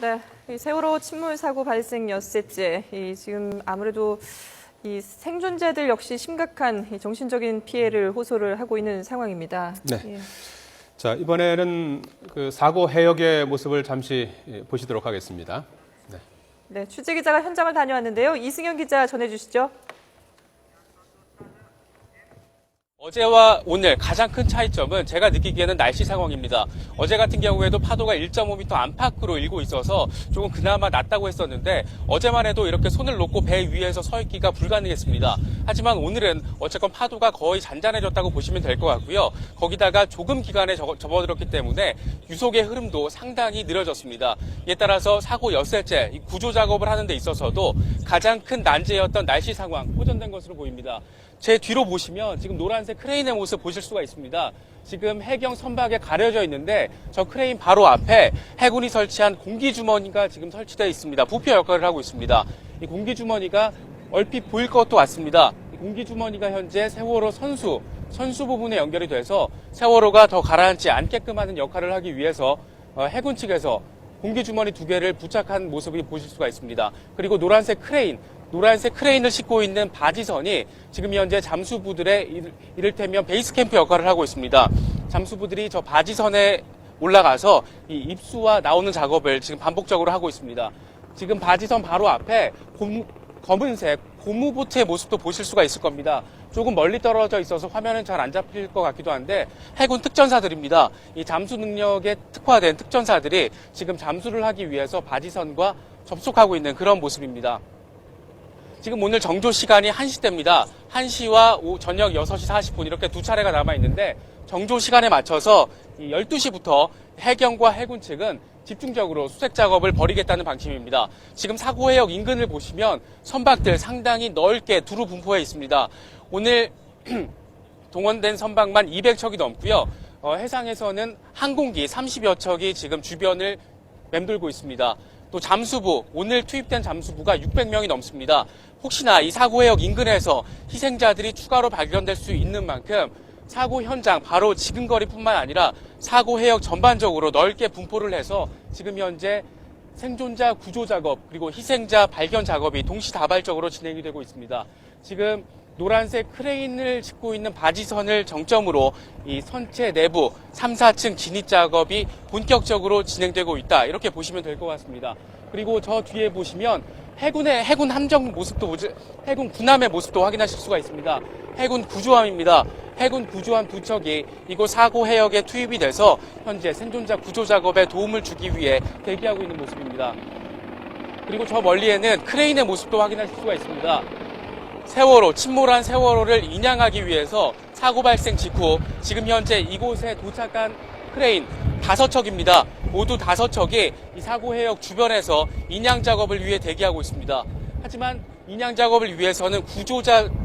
네, 이 세월호 침몰 사고 발생 엿새째, 지금 아무래도 이 생존자들 역시 심각한 정신적인 피해를 호소를 하고 있는 상황입니다. 네. 예. 자, 이번에는 그 사고 해역의 모습을 잠시 보시도록 하겠습니다. 네. 네, 취재 기자가 현장을 다녀왔는데요. 이승현 기자 전해주시죠. 어제와 오늘 가장 큰 차이점은 제가 느끼기에는 날씨 상황입니다. 어제 같은 경우에도 파도가 1.5m 안팎으로 일고 있어서 조금 그나마 낫다고 했었는데 어제만 해도 이렇게 손을 놓고 배 위에서 서 있기가 불가능했습니다. 하지만 오늘은 어쨌건 파도가 거의 잔잔해졌다고 보시면 될 것 같고요. 거기다가 조금 기간에 접어들었기 때문에 유속의 흐름도 상당히 느려졌습니다. 이에 따라서 사고 엿새째 구조 작업을 하는 데 있어서도 가장 큰 난제였던 날씨 상황 호전된 것으로 보입니다. 제 뒤로 보시면 지금 노란색 크레인의 모습 보실 수가 있습니다. 지금 해경 선박에 가려져 있는데 저 크레인 바로 앞에 해군이 설치한 공기주머니가 지금 설치되어 있습니다. 부표 역할을 하고 있습니다. 이 공기주머니가 얼핏 보일 것도 같습니다. 이 공기주머니가 현재 세월호 선수 부분에 연결이 돼서 세월호가 더 가라앉지 않게끔 하는 역할을 하기 위해서 해군 측에서 공기주머니 2개를 부착한 모습을 보실 수가 있습니다. 그리고 노란색 크레인을 싣고 있는 바지선이 지금 현재 잠수부들의 이를테면 베이스 캠프 역할을 하고 있습니다. 잠수부들이 저 바지선에 올라가서 이 입수와 나오는 작업을 지금 반복적으로 하고 있습니다. 지금 바지선 바로 앞에 검은색 고무보트의 모습도 보실 수가 있을 겁니다. 조금 멀리 떨어져 있어서 화면은 잘 안 잡힐 것 같기도 한데 해군 특전사들입니다. 이 잠수 능력에 특화된 특전사들이 지금 잠수를 하기 위해서 바지선과 접촉하고 있는 그런 모습입니다. 지금 오늘 정조 시간이 1시대입니다. 1시와 저녁 6시 40분 이렇게 두 차례가 남아있는데 정조 시간에 맞춰서 12시부터 해경과 해군 측은 집중적으로 수색 작업을 벌이겠다는 방침입니다. 지금 사고 해역 인근을 보시면 선박들 상당히 넓게 두루 분포해 있습니다. 오늘 동원된 선박만 200척이 넘고요. 해상에서는 항공기 30여 척이 지금 주변을 맴돌고 있습니다. 또 잠수부, 오늘 투입된 잠수부가 600명이 넘습니다. 혹시나 이 사고 해역 인근에서 희생자들이 추가로 발견될 수 있는 만큼 사고 현장 바로 지금 거리뿐만 아니라 사고 해역 전반적으로 넓게 분포를 해서 지금 현재 생존자 구조 작업 그리고 희생자 발견 작업이 동시다발적으로 진행이 되고 있습니다. 지금 노란색 크레인을 싣고 있는 바지선을 정점으로 이 선체 내부 3, 4층 진입 작업이 본격적으로 진행되고 있다. 이렇게 보시면 될 것 같습니다. 그리고 저 뒤에 보시면 해군 함정 모습도, 해군 군함의 모습도 확인하실 수가 있습니다. 해군 구조함입니다. 해군 구조함 2척이 이곳 사고 해역에 투입이 돼서 현재 생존자 구조 작업에 도움을 주기 위해 대기하고 있는 모습입니다. 그리고 저 멀리에는 크레인의 모습도 확인하실 수가 있습니다. 침몰한 세월호를 인양하기 위해서 사고 발생 직후 지금 현재 이곳에 도착한 크레인 5척입니다. 모두 5척이 이 사고 해역 주변에서 인양 작업을 위해 대기하고 있습니다. 하지만 인양 작업을 위해서는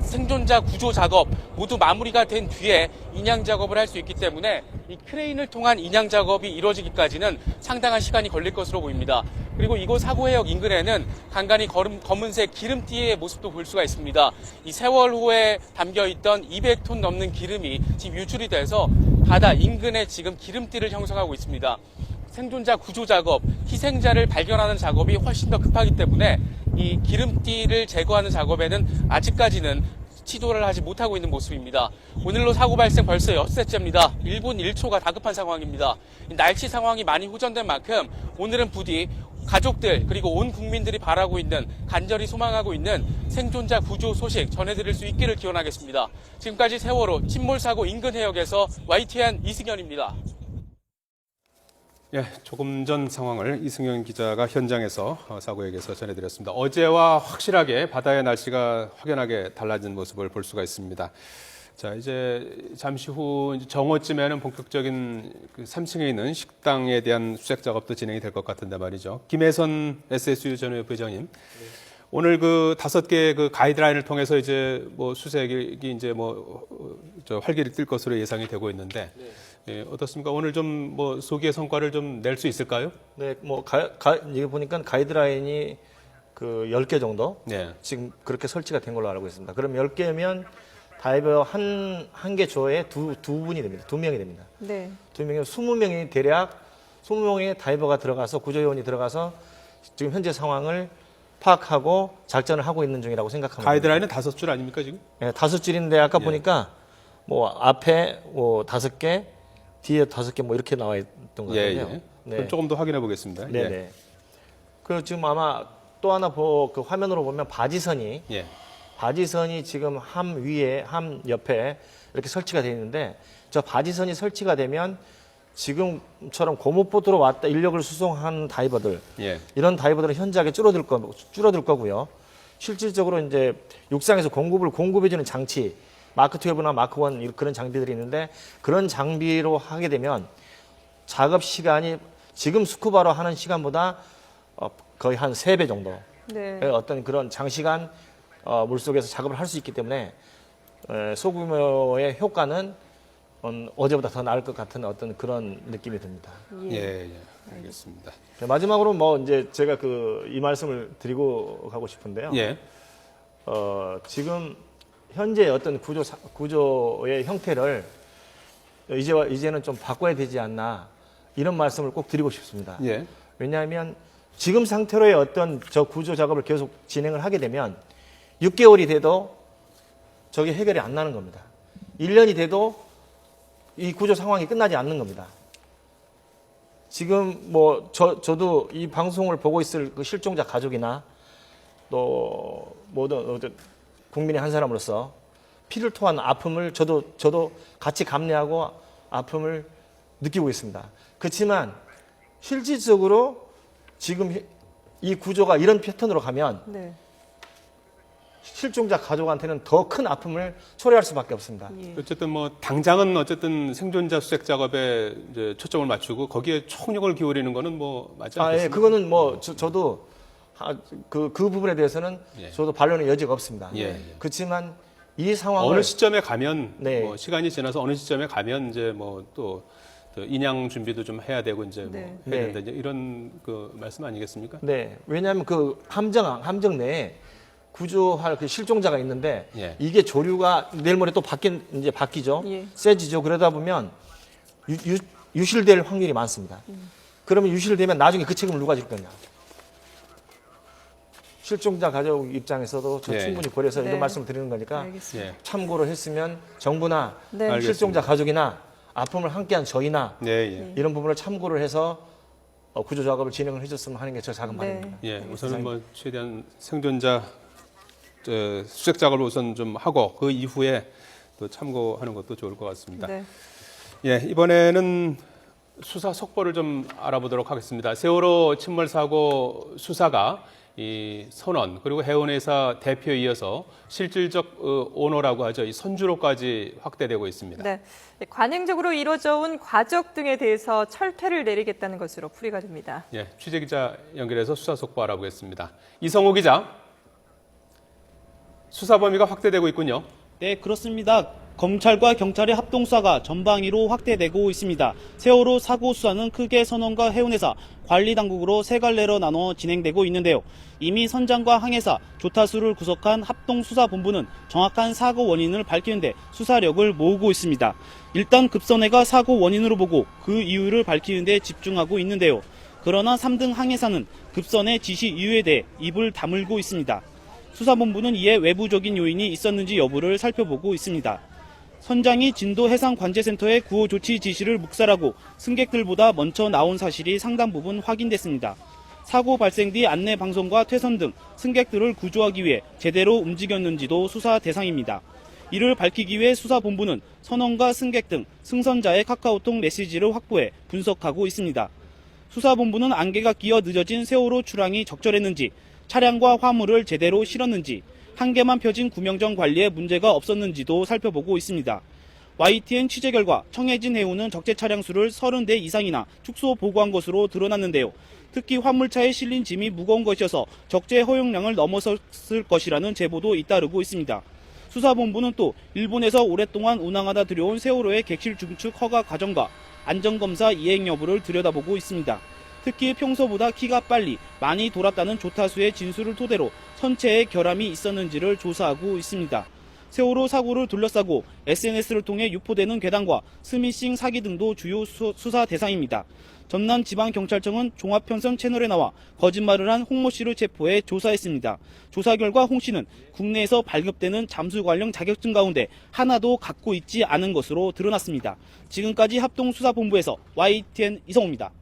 생존자 구조 작업 모두 마무리가 된 뒤에 인양 작업을 할 수 있기 때문에 이 크레인을 통한 인양 작업이 이루어지기까지는 상당한 시간이 걸릴 것으로 보입니다. 그리고 이곳 사고 해역 인근에는 간간히 검은색 기름띠의 모습도 볼 수가 있습니다. 이 세월호에 담겨있던 200톤 넘는 기름이 지금 유출이 돼서 바다 인근에 지금 기름띠를 형성하고 있습니다. 생존자 구조 작업, 희생자를 발견하는 작업이 훨씬 더 급하기 때문에 이 기름띠를 제거하는 작업에는 아직까지는 시도를 하지 못하고 있는 모습입니다. 오늘로 사고 발생 벌써 엿새째입니다. 1분 1초가 다급한 상황입니다. 날씨 상황이 많이 호전된 만큼 오늘은 부디 가족들 그리고 온 국민들이 바라고 있는 간절히 소망하고 있는 생존자 구조 소식 전해드릴 수 있기를 기원하겠습니다. 지금까지 세월호 침몰사고 인근 해역에서 YTN 이승현입니다. 예, 조금 전 상황을 이승현 기자가 현장에서 사고역에서 전해드렸습니다. 어제와 확실하게 바다의 날씨가 확연하게 달라진 모습을 볼 수가 있습니다. 자, 이제 잠시 후 정오쯤에는 본격적인 그 3층에 있는 식당에 대한 수색 작업도 진행이 될 것 같은데 말이죠. 김혜선 SSU 전 부회장님, 네. 오늘 그 5개의 그 가이드라인을 통해서 이제 뭐 수색이 이제 활기를 띨 것으로 예상이 되고 있는데. 네. 예, 어떻습니까? 오늘 좀 뭐 소기의 성과를 좀 낼 수 있을까요? 네, 이게 보니까 가이드라인이 그 10개 정도 네. 지금 그렇게 설치가 된 걸로 알고 있습니다. 그럼 10개면 다이버 한 개 조에 두 분이 됩니다. 2명이 됩니다. 네. 2명이면 20명이 대략 20명의 다이버가 들어가서 구조요원이 들어가서 지금 현재 상황을 파악하고 작전을 하고 있는 중이라고 생각합니다. 가이드라인은 5줄 아닙니까 지금? 네, 5줄인데 아까 예. 보니까 뭐 앞에 뭐 5개, 뒤에 5개 뭐 이렇게 나와 있던 것 예, 같아요. 예. 네. 그럼 조금 더 확인해 보겠습니다. 네, 네. 그 지금 아마 또 하나 그 화면으로 보면 바지선이 예. 지금 함 위에, 함 옆에 이렇게 설치가 되어 있는데 저 바지선이 설치가 되면 지금처럼 고무보트로 왔다 인력을 수송한 다이버들 예. 이런 다이버들은 현저하게 줄어들 거고요. 실질적으로 이제 육상에서 공급해주는 장치 마크 12나 마크 1 그런 장비들이 있는데 그런 장비로 하게 되면 작업 시간이 지금 스쿠바로 하는 시간보다 거의 한 3배 정도 네. 어떤 그런 장시간 물속에서 작업을 할 수 있기 때문에 소규모의 효과는 어제보다 더 나을 것 같은 어떤 그런 느낌이 듭니다. 예, 예. 알겠습니다. 마지막으로 뭐 이제 제가 이 말씀을 드리고 가고 싶은데요. 예. 지금 현재 어떤 구조의 형태를 이제는 좀 바꿔야 되지 않나 이런 말씀을 꼭 드리고 싶습니다. 예. 왜냐하면 지금 상태로의 어떤 저 구조 작업을 계속 진행을 하게 되면 6개월이 돼도 저게 해결이 안 나는 겁니다. 1년이 돼도 이 구조 상황이 끝나지 않는 겁니다. 지금 뭐 저도 이 방송을 보고 있을 그 실종자 가족이나 또 모든 국민의 한 사람으로서 피를 토한 아픔을 저도 같이 감내하고 아픔을 느끼고 있습니다. 그렇지만 실질적으로 지금 이 구조가 이런 패턴으로 가면 네. 실종자 가족한테는 더 큰 아픔을 초래할 수밖에 없습니다. 예. 어쨌든 뭐 당장은 어쨌든 생존자 수색 작업에 이제 초점을 맞추고 거기에 총력을 기울이는 거는 뭐 맞지 않겠습니까? 예, 그거는 뭐 저도 그 부분에 대해서는 예. 저도 반론의 여지가 없습니다. 예, 예. 그렇지만 이 상황을 어느 시점에 가면 네. 뭐 시간이 지나서 어느 시점에 가면 이제 뭐 또 인양 준비도 좀 해야 되고 이제 뭐 네. 해야 네. 된다 이제 이런 그 말씀 아니겠습니까? 네, 왜냐하면 그 함정 내에 구조할 그 실종자가 있는데 예. 이게 조류가 내일 모레 또 바뀌죠. 예. 세지죠. 그러다 보면 유실될 확률이 많습니다. 그러면 유실되면 나중에 그 책임을 누가 질 거냐? 실종자 가족 입장에서도 저 예. 충분히 고려해서 네. 이런 말씀을 드리는 거니까 알겠습니다. 예. 참고로 했으면 정부나 네. 알겠습니다. 실종자 가족이나 아픔을 함께한 저희나 네, 예. 이런 부분을 참고를 해서 구조 작업을 진행을 해줬으면 하는 게 저 작은 네. 바람입니다. 예, 우선은 뭐 최대한 생존자 수색 작업을 우선 좀 하고 그 이후에 또 참고하는 것도 좋을 것 같습니다. 네. 예, 이번에는 수사 속보를 좀 알아보도록 하겠습니다. 세월호 침몰 사고 수사가 이 선원 그리고 해운회사 대표에 이어서 실질적 오너라고 하죠. 이 선주로까지 확대되고 있습니다. 네. 관행적으로 이루어져 온 과적 등에 대해서 철퇴를 내리겠다는 것으로 풀이가 됩니다. 예, 취재 기자 연결해서 수사 속보 알아보겠습니다. 이성호 기자, 수사 범위가 확대되고 있군요. 네, 그렇습니다. 검찰과 경찰의 합동수사가 전방위로 확대되고 있습니다. 세월호 사고 수사는 크게 선원과 해운회사, 관리당국으로 세 갈래로 나눠 진행되고 있는데요. 이미 선장과 항해사, 조타수를 구성한 합동수사본부는 정확한 사고 원인을 밝히는 데 수사력을 모으고 있습니다. 일단 급선회가 사고 원인으로 보고 그 이유를 밝히는 데 집중하고 있는데요. 그러나 3등 항해사는 급선의 지시 이유에 대해 입을 다물고 있습니다. 수사본부는 이에 외부적인 요인이 있었는지 여부를 살펴보고 있습니다. 선장이 진도 해상관제센터의 구호 조치 지시를 묵살하고 승객들보다 먼저 나온 사실이 상당 부분 확인됐습니다. 사고 발생 뒤 안내 방송과 퇴선 등 승객들을 구조하기 위해 제대로 움직였는지도 수사 대상입니다. 이를 밝히기 위해 수사본부는 선원과 승객 등 승선자의 카카오톡 메시지를 확보해 분석하고 있습니다. 수사본부는 안개가 끼어 늦어진 세월호 출항이 적절했는지, 차량과 화물을 제대로 실었는지, 한계만 펴진 구명정 관리에 문제가 없었는지도 살펴보고 있습니다. YTN 취재 결과 청해진 해운은 적재 차량 수를 30대 이상이나 축소 보고한 것으로 드러났는데요. 특히 화물차에 실린 짐이 무거운 것이어서 적재 허용량을 넘어섰을 것이라는 제보도 잇따르고 있습니다. 수사본부는 또 일본에서 오랫동안 운항하다 들여온 세월호의 객실 중축 허가 과정과 안전검사 이행 여부를 들여다보고 있습니다. 특히 평소보다 키가 빨리 많이 돌았다는 조타수의 진술을 토대로 선체에 결함이 있었는지를 조사하고 있습니다. 세월호 사고를 둘러싸고 SNS를 통해 유포되는 괴담과 스미싱 사기 등도 주요 수사 대상입니다. 전남지방경찰청은 종합편성 채널에 나와 거짓말을 한 홍모 씨를 체포해 조사했습니다. 조사 결과 홍 씨는 국내에서 발급되는 잠수 관련 자격증 가운데 하나도 갖고 있지 않은 것으로 드러났습니다. 지금까지 합동수사본부에서 YTN 이성호입니다.